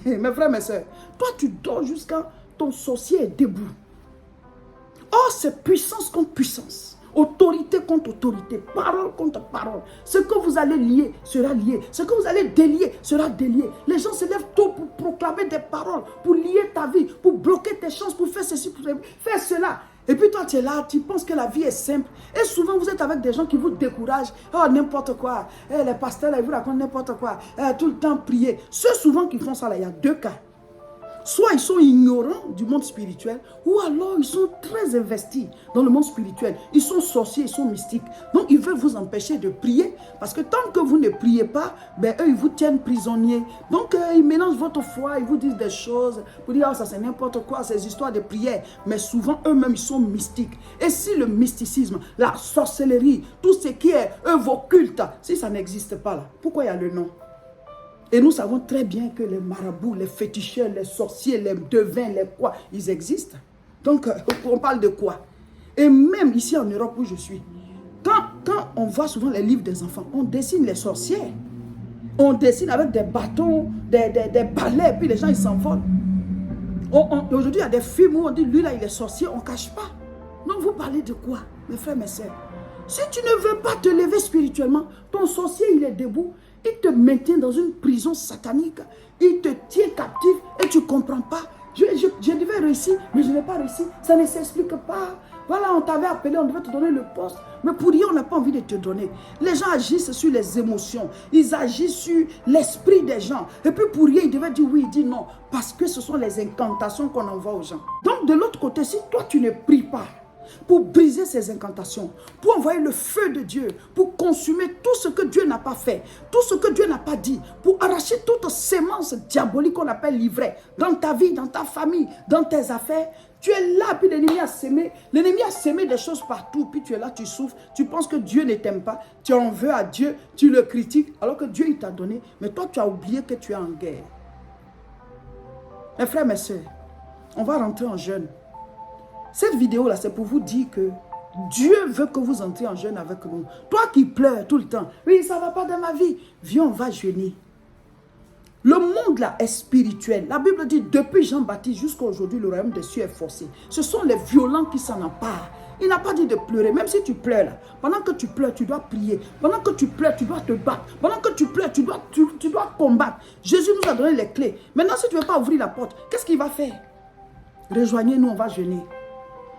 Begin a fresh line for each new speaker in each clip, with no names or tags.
Mes frères, mes soeurs, toi tu dors jusqu'à ton sorcier est debout. Oh, c'est puissance contre puissance. Autorité contre autorité, parole contre parole. Ce que vous allez lier sera lié. Ce que vous allez délier sera délié. Les gens se lèvent tôt pour proclamer des paroles, pour lier ta vie, pour bloquer tes chances, pour faire ceci, pour faire cela. Et puis toi, tu es là, tu penses que la vie est simple. Et souvent, vous êtes avec des gens qui vous découragent. Oh, n'importe quoi. Les pasteurs, là, ils vous racontent n'importe quoi. Tout le temps prier. Ceux souvent qui font ça, là, il y a deux cas. Soit ils sont ignorants du monde spirituel, ou alors ils sont très investis dans le monde spirituel. Ils sont sorciers, ils sont mystiques. Donc ils veulent vous empêcher de prier, parce que tant que vous ne priez pas, ben, eux ils vous tiennent prisonniers. Donc ils mélangent votre foi, ils vous disent des choses, pour dire oh, ça c'est n'importe quoi, ces histoires de prière. Mais souvent eux-mêmes ils sont mystiques. Et si le mysticisme, la sorcellerie, tout ce qui est vos cultes, si ça n'existe pas là, pourquoi il y a le nom? Et nous savons très bien que les marabouts, les féticheurs, les sorciers, les devins, les quoi, ils existent. Donc, on parle de quoi? Et même ici en Europe où je suis, quand on voit souvent les livres des enfants, on dessine les sorciers. On dessine avec des bâtons, des balais, et puis les gens, ils s'envolent. Aujourd'hui, il y a des films où on dit, lui là, il est sorcier, on ne cache pas. Donc, vous parlez de quoi, mes frères, mes sœurs? Si tu ne veux pas te lever spirituellement, ton sorcier, il est debout. Il te maintient dans une prison satanique. Il te tient captif et tu ne comprends pas. Je devais réussir, mais je n'ai pas réussi. Ça ne s'explique pas. Voilà, on t'avait appelé, on devait te donner le poste. Mais pour rien, on n'a pas envie de te donner. Les gens agissent sur les émotions. Ils agissent sur l'esprit des gens. Et puis pour rien, ils devaient dire oui, ils disent non. Parce que ce sont les incantations qu'on envoie aux gens. Donc de l'autre côté, si toi tu ne pries pas, pour briser ces incantations, pour envoyer le feu de Dieu, pour consumer tout ce que Dieu n'a pas fait, tout ce que Dieu n'a pas dit, pour arracher toute sémence diabolique qu'on appelle l'ivraie, dans ta vie, dans ta famille, dans tes affaires. Tu es là, puis l'ennemi a semé des choses partout, puis tu es là, tu souffres, tu penses que Dieu ne t'aime pas, tu en veux à Dieu, tu le critiques, alors que Dieu il t'a donné, mais toi tu as oublié que tu es en guerre. Mes frères, mes soeurs, on va rentrer en jeûne. Cette vidéo-là, c'est pour vous dire que Dieu veut que vous entriez en jeûne avec nous. Toi qui pleures tout le temps, oui, ça ne va pas dans ma vie. Viens, on va jeûner. Le monde là est spirituel. La Bible dit, depuis Jean-Baptiste jusqu'à aujourd'hui, le royaume des cieux est forcé. Ce sont les violents qui s'en emparent. Il n'a pas dit de pleurer, même si tu pleures là. Pendant que tu pleures, tu dois prier. Pendant que tu pleures, tu dois te battre. Pendant que tu pleures, tu dois combattre. Jésus nous a donné les clés. Maintenant, si tu ne veux pas ouvrir la porte, qu'est-ce qu'il va faire? Rejoignez-nous, on va jeûner.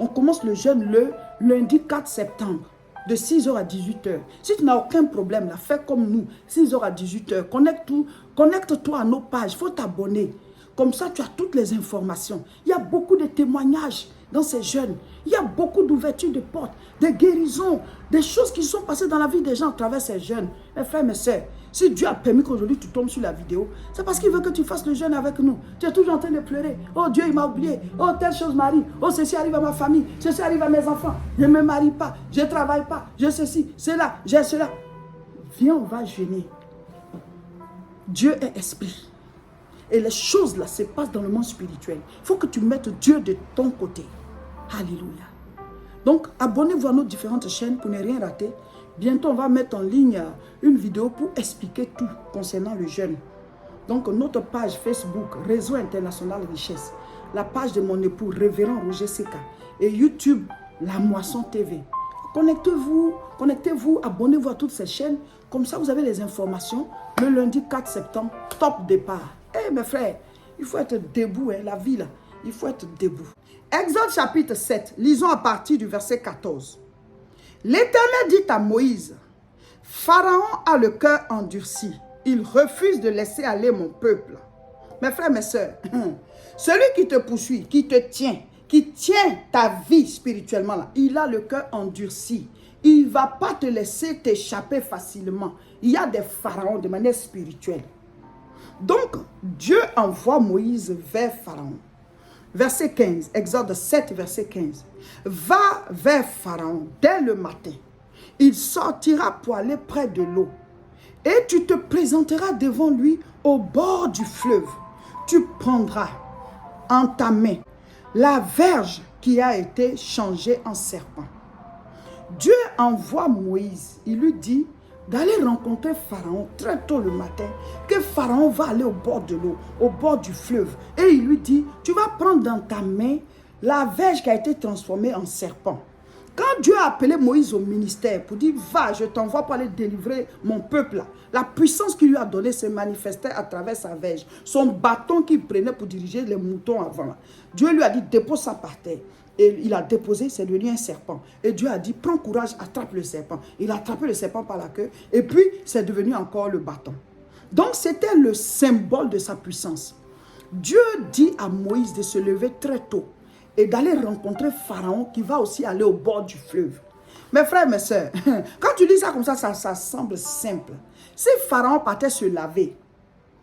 On commence le jeûne le lundi 4 septembre, de 6h à 18h. Si tu n'as aucun problème, là, fais comme nous, 6h à 18h. Connecte-toi à nos pages, il faut t'abonner. Comme ça, tu as toutes les informations. Il y a beaucoup de témoignages dans ces jeûnes. Il y a beaucoup d'ouvertures de portes, de guérisons, des choses qui sont passées dans la vie des gens à travers ces jeûnes. Mes frères, mes sœurs, si Dieu a permis qu'aujourd'hui tu tombes sur la vidéo, c'est parce qu'il veut que tu fasses le jeûne avec nous. Tu es toujours en train de pleurer. Oh Dieu, il m'a oublié. Oh, telle chose m'arrive. Oh, ceci arrive à ma famille. Ceci arrive à mes enfants. Je ne me marie pas. Je ne travaille pas. Je ceci, cela, j'ai cela. Viens, on va jeûner. Dieu est esprit. Et les choses là se passent dans le monde spirituel. Il faut que tu mettes Dieu de ton côté. Alléluia. Donc, abonnez-vous à nos différentes chaînes pour ne rien rater. Bientôt, on va mettre en ligne une vidéo pour expliquer tout concernant le jeûne. Donc, notre page Facebook, Réseau International Richesse. La page de mon époux, Révérend Roger Seka. Et YouTube, La Moisson TV. Connectez-vous, abonnez-vous à toutes ces chaînes. Comme ça, vous avez les informations. Le lundi 4 septembre, top départ. Eh mes frères, il faut être debout, hein, la vie là. Il faut être debout. Exode chapitre 7, lisons à partir du verset 14. L'Éternel dit à Moïse, Pharaon a le cœur endurci. Il refuse de laisser aller mon peuple. Mes frères, mes sœurs, celui qui te poursuit, qui te tient, qui tient ta vie spirituellement, là, il a le cœur endurci. Il ne va pas te laisser t'échapper facilement. Il y a des pharaons de manière spirituelle. Donc, Dieu envoie Moïse vers Pharaon. Verset 15, Exode 7, verset 15. Va vers Pharaon dès le matin. Il sortira pour aller près de l'eau. Et tu te présenteras devant lui au bord du fleuve. Tu prendras en ta main la verge qui a été changée en serpent. Dieu envoie Moïse. Il lui dit, d'aller rencontrer Pharaon très tôt le matin, que Pharaon va aller au bord de l'eau, au bord du fleuve. Et il lui dit, tu vas prendre dans ta main la verge qui a été transformée en serpent. Quand Dieu a appelé Moïse au ministère pour dire, va, je t'envoie pour aller délivrer mon peuple là, la puissance qu'il lui a donnée se manifestait à travers sa verge. Son bâton qu'il prenait pour diriger les moutons avant là. Dieu lui a dit, dépose ça par terre. Et il a déposé, c'est devenu un serpent. Et Dieu a dit, prends courage, attrape le serpent. Il a attrapé le serpent par la queue. Et puis, c'est devenu encore le bâton. Donc, c'était le symbole de sa puissance. Dieu dit à Moïse de se lever très tôt et d'aller rencontrer Pharaon qui va aussi aller au bord du fleuve. Mes frères, mes soeurs, quand tu dis ça comme ça semble simple. Si Pharaon partait se laver,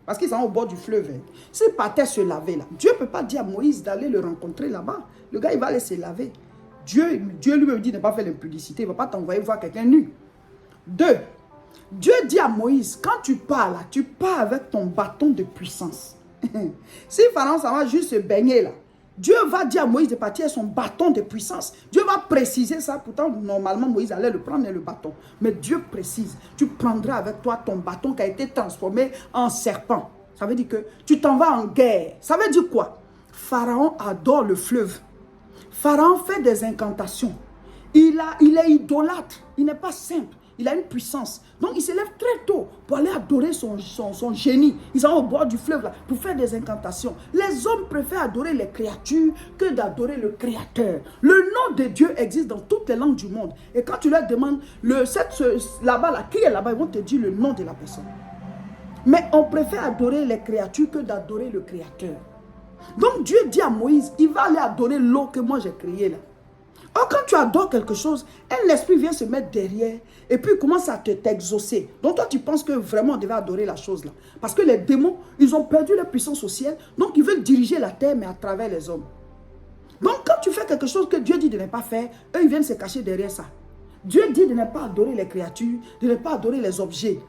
parce qu'ils sont au bord du fleuve, s'il partait se laver là, Dieu ne peut pas dire à Moïse d'aller le rencontrer là-bas. Le gars, il va aller se laver. Dieu lui dit de ne pas faire l'impudicité, il ne va pas t'envoyer voir quelqu'un nu. 2. Dieu dit à Moïse, quand tu pars là, tu pars avec ton bâton de puissance. Si Pharaon, ça va juste se baigner là, Dieu va dire à Moïse de partir avec son bâton de puissance. Dieu va préciser ça. Pourtant, normalement, Moïse allait le prendre et le bâton. Mais Dieu précise, tu prendras avec toi ton bâton qui a été transformé en serpent. Ça veut dire que tu t'en vas en guerre. Ça veut dire quoi? Pharaon adore le fleuve. Pharaon fait des incantations. Il est idolâtre. Il n'est pas simple. Il a une puissance. Donc, il se lève très tôt pour aller adorer son génie. Ils sont au bord du fleuve là, pour faire des incantations. Les hommes préfèrent adorer les créatures que d'adorer le Créateur. Le nom de Dieu existe dans toutes les langues du monde. Et quand tu leur demandes, là-bas, là, qui est là-bas, ils vont te dire le nom de la personne. Mais on préfère adorer les créatures que d'adorer le Créateur. Donc, Dieu dit à Moïse, il va aller adorer l'eau que moi j'ai créée là. Or, quand tu adores quelque chose, un esprit vient se mettre derrière et puis commence à t'exaucer. Donc, toi, tu penses que vraiment on devait adorer la chose là. Parce que les démons, ils ont perdu leur puissance au ciel. Donc, ils veulent diriger la terre, mais à travers les hommes. Donc, quand tu fais quelque chose que Dieu dit de ne pas faire, eux, ils viennent se cacher derrière ça. Dieu dit de ne pas adorer les créatures, de ne pas adorer les objets.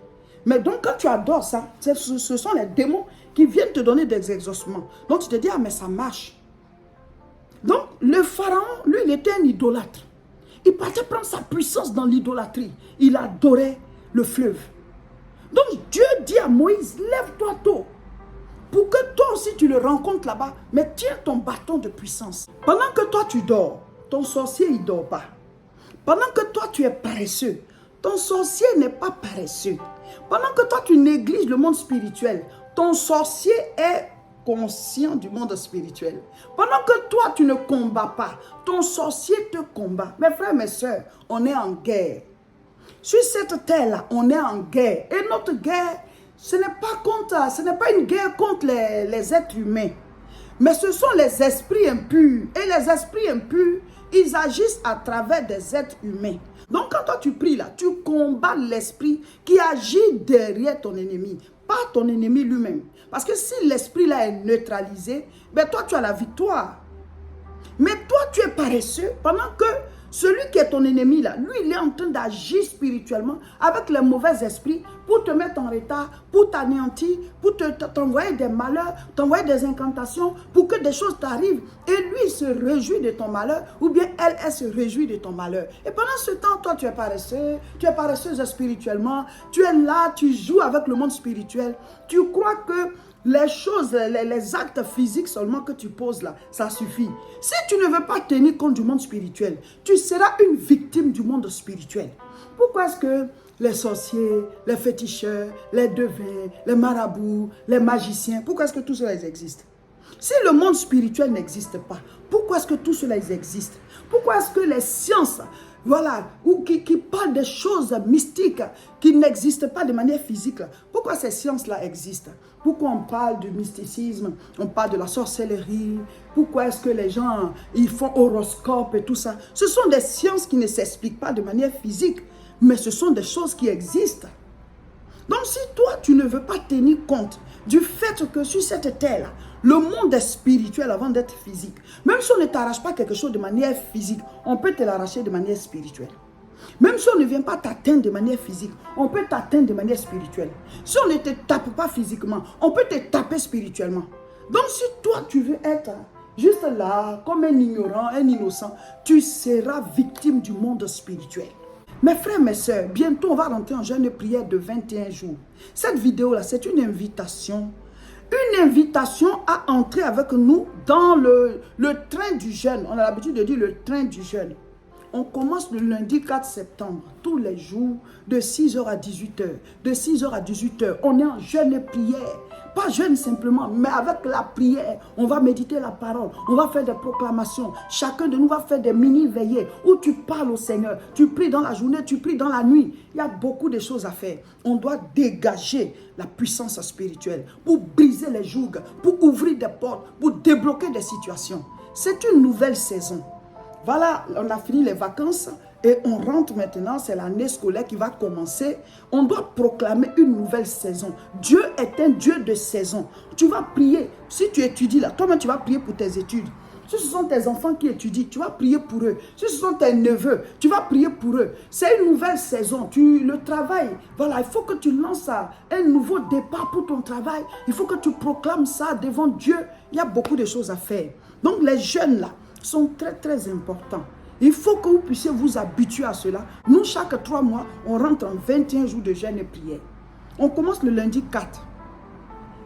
Mais donc, quand tu adores ça, ce sont les démons qui viennent te donner des exaucements. Donc, tu te dis, ah, mais ça marche. Donc, le pharaon, lui, il était un idolâtre. Il partait prendre sa puissance dans l'idolâtrie. Il adorait le fleuve. Donc, Dieu dit à Moïse, lève-toi tôt. Pour que toi aussi, tu le rencontres là-bas. Mais tiens ton bâton de puissance. Pendant que toi, tu dors, ton sorcier, il ne dort pas. Pendant que toi, tu es paresseux, ton sorcier n'est pas paresseux. Pendant que toi, tu négliges le monde spirituel, ton sorcier est conscient du monde spirituel. Pendant que toi, tu ne combats pas, ton sorcier te combat. Mes frères, mes soeurs, on est en guerre. Sur cette terre-là, on est en guerre. Et notre guerre, ce n'est pas une guerre contre les êtres humains. Mais ce sont les esprits impurs. Et les esprits impurs, ils agissent à travers des êtres humains. Donc quand toi tu pries là, tu combats l'esprit qui agit derrière ton ennemi. Pas ton ennemi lui-même. Parce que si l'esprit là est neutralisé, ben toi tu as la victoire. Mais toi tu es paresseux pendant que celui qui est ton ennemi là, lui il est en train d'agir spirituellement avec les mauvais esprits pour te mettre en retard, pour t'anéantir, pour t'envoyer des malheurs, t'envoyer des incantations, pour que des choses t'arrivent. Et lui il se réjouit de ton malheur ou bien elle se réjouit de ton malheur. Et pendant ce temps, toi tu es paresseux, tu es paresseuse spirituellement, tu es là, tu joues avec le monde spirituel. Tu crois que les choses, les actes physiques seulement que tu poses là, ça suffit. Si tu ne veux pas tenir compte du monde spirituel, tu seras une victime du monde spirituel. Pourquoi est-ce que les sorciers, les féticheurs, les devins, les marabouts, les magiciens, pourquoi est-ce que tout cela existe? Si le monde spirituel n'existe pas, pourquoi est-ce que tout cela existe? Pourquoi est-ce que les sciences, voilà, ou qui parlent des choses mystiques qui n'existent pas de manière physique, pourquoi ces sciences-là existent? Pourquoi on parle du mysticisme, on parle de la sorcellerie? Pourquoi est-ce que les gens, ils font horoscope et tout ça? Ce sont des sciences qui ne s'expliquent pas de manière physique, mais ce sont des choses qui existent. Donc si toi, tu ne veux pas tenir compte du fait que sur cette terre-là, le monde est spirituel avant d'être physique. Même si on ne t'arrache pas quelque chose de manière physique, on peut te l'arracher de manière spirituelle. Même si on ne vient pas t'atteindre de manière physique, on peut t'atteindre de manière spirituelle. Si on ne te tape pas physiquement, on peut te taper spirituellement. Donc si toi tu veux être juste là, comme un ignorant, un innocent, tu seras victime du monde spirituel. Mes frères, mes soeurs, bientôt on va rentrer en jeûne de prière de 21 jours. Cette vidéo-là, c'est une invitation. Une invitation à entrer avec nous dans le train du jeûne. On a l'habitude de dire le train du jeûne. On commence le lundi 4 septembre, tous les jours, de 6h à 18h. De 6h à 18h, on est en jeûne et prière. Pas jeûne simplement, mais avec la prière, on va méditer la parole, on va faire des proclamations. Chacun de nous va faire des mini-veillées où tu parles au Seigneur. Tu pries dans la journée, tu pries dans la nuit. Il y a beaucoup de choses à faire. On doit dégager la puissance spirituelle pour briser les jougs, pour ouvrir des portes, pour débloquer des situations. C'est une nouvelle saison. Voilà, on a fini les vacances et on rentre maintenant, c'est l'année scolaire qui va commencer. On doit proclamer une nouvelle saison. Dieu est un Dieu de saison. Tu vas prier, si tu étudies là, toi-même tu vas prier pour tes études. Si ce sont tes enfants qui étudient, tu vas prier pour eux. Si ce sont tes neveux, tu vas prier pour eux. C'est une nouvelle saison. Le travail, voilà, il faut que tu lances un nouveau départ pour ton travail. Il faut que tu proclames ça devant Dieu. Il y a beaucoup de choses à faire. Donc les jeunes là, sont très très importants. Il faut que vous puissiez vous habituer à cela. Nous, chaque 3 mois, on rentre en 21 jours de jeûne et prière. On commence le lundi 4.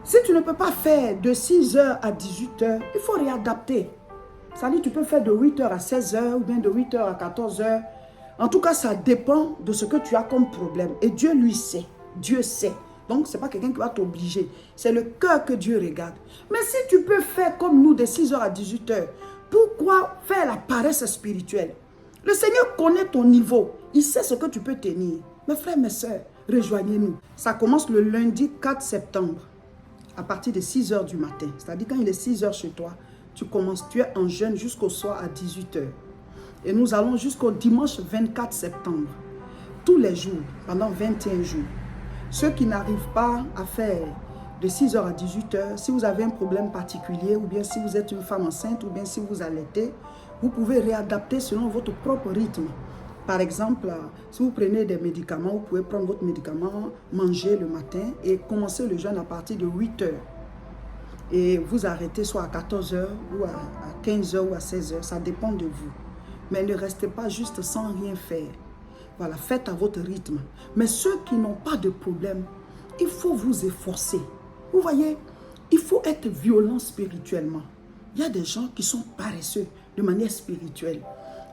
Si tu ne peux pas faire de 6h à 18h, il faut réadapter. Ça dit, tu peux faire de 8h à 16h ou bien de 8h à 14h. En tout cas, ça dépend de ce que tu as comme problème. Et Dieu, lui, sait. Dieu sait. Donc, ce n'est pas quelqu'un qui va t'obliger. C'est le cœur que Dieu regarde. Mais si tu peux faire comme nous de 6h à 18h, pourquoi faire la paresse spirituelle? Le Seigneur connaît ton niveau. Il sait ce que tu peux tenir. Mes frères, mes soeurs, rejoignez-nous. Ça commence le lundi 4 septembre à partir de 6h du matin. C'est-à-dire quand il est 6h chez toi, tu es en jeûne jusqu'au soir à 18h. Et nous allons jusqu'au dimanche 24 septembre. Tous les jours, pendant 21 jours. Ceux qui n'arrivent pas à faire de 6h à 18h, si vous avez un problème particulier, ou bien si vous êtes une femme enceinte, ou bien si vous allaitez, vous pouvez réadapter selon votre propre rythme. Par exemple, si vous prenez des médicaments, vous pouvez prendre votre médicament, manger le matin et commencer le jeûne à partir de 8h. Et vous arrêtez soit à 14h, ou à 15h, ou à 16h, ça dépend de vous. Mais ne restez pas juste sans rien faire. Voilà, faites à votre rythme. Mais ceux qui n'ont pas de problème, il faut vous efforcer. Vous voyez, il faut être violent spirituellement. Il y a des gens qui sont paresseux de manière spirituelle.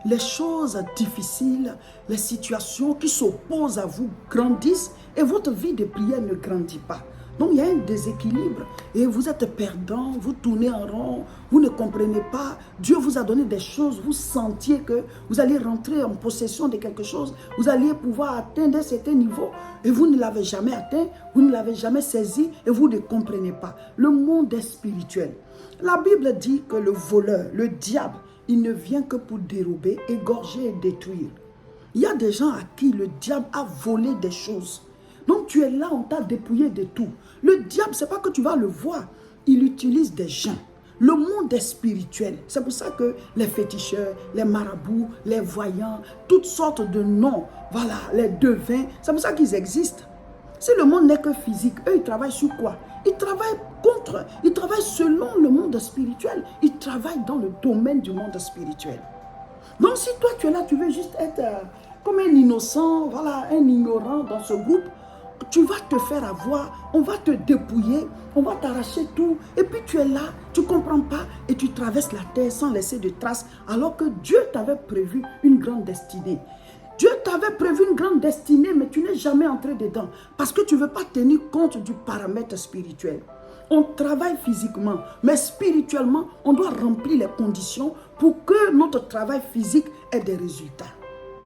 Les choses difficiles, les situations qui s'opposent à vous grandissent et votre vie de prière ne grandit pas. Donc il y a un déséquilibre et vous êtes perdant, vous tournez en rond, vous ne comprenez pas. Dieu vous a donné des choses, vous sentiez que vous allez rentrer en possession de quelque chose, vous alliez pouvoir atteindre un certain niveau et vous ne l'avez jamais atteint, vous ne l'avez jamais saisi et vous ne comprenez pas. Le monde est spirituel. La Bible dit que le voleur, le diable, il ne vient que pour dérober, égorger et détruire. Il y a des gens à qui le diable a volé des choses. Donc tu es là, on t'a dépouillé de tout. Le diable, ce n'est pas que tu vas le voir. Il utilise des gens. Le monde est spirituel. C'est pour ça que les féticheurs, les marabouts, les voyants, toutes sortes de noms, voilà, les devins, c'est pour ça qu'ils existent. Si le monde n'est que physique, eux, ils travaillent sur quoi? Ils travaillent ils travaillent selon le monde spirituel. Ils travaillent dans le domaine du monde spirituel. Donc si toi, tu es là, tu veux juste être comme un innocent, voilà, un ignorant dans ce groupe, tu vas te faire avoir, on va te dépouiller, on va t'arracher tout. Et puis tu es là, tu ne comprends pas et tu traverses la terre sans laisser de traces alors que Dieu t'avait prévu une grande destinée. Dieu t'avait prévu une grande destinée, mais tu n'es jamais entré dedans parce que tu ne veux pas tenir compte du paramètre spirituel. On travaille physiquement, mais spirituellement, on doit remplir les conditions pour que notre travail physique ait des résultats.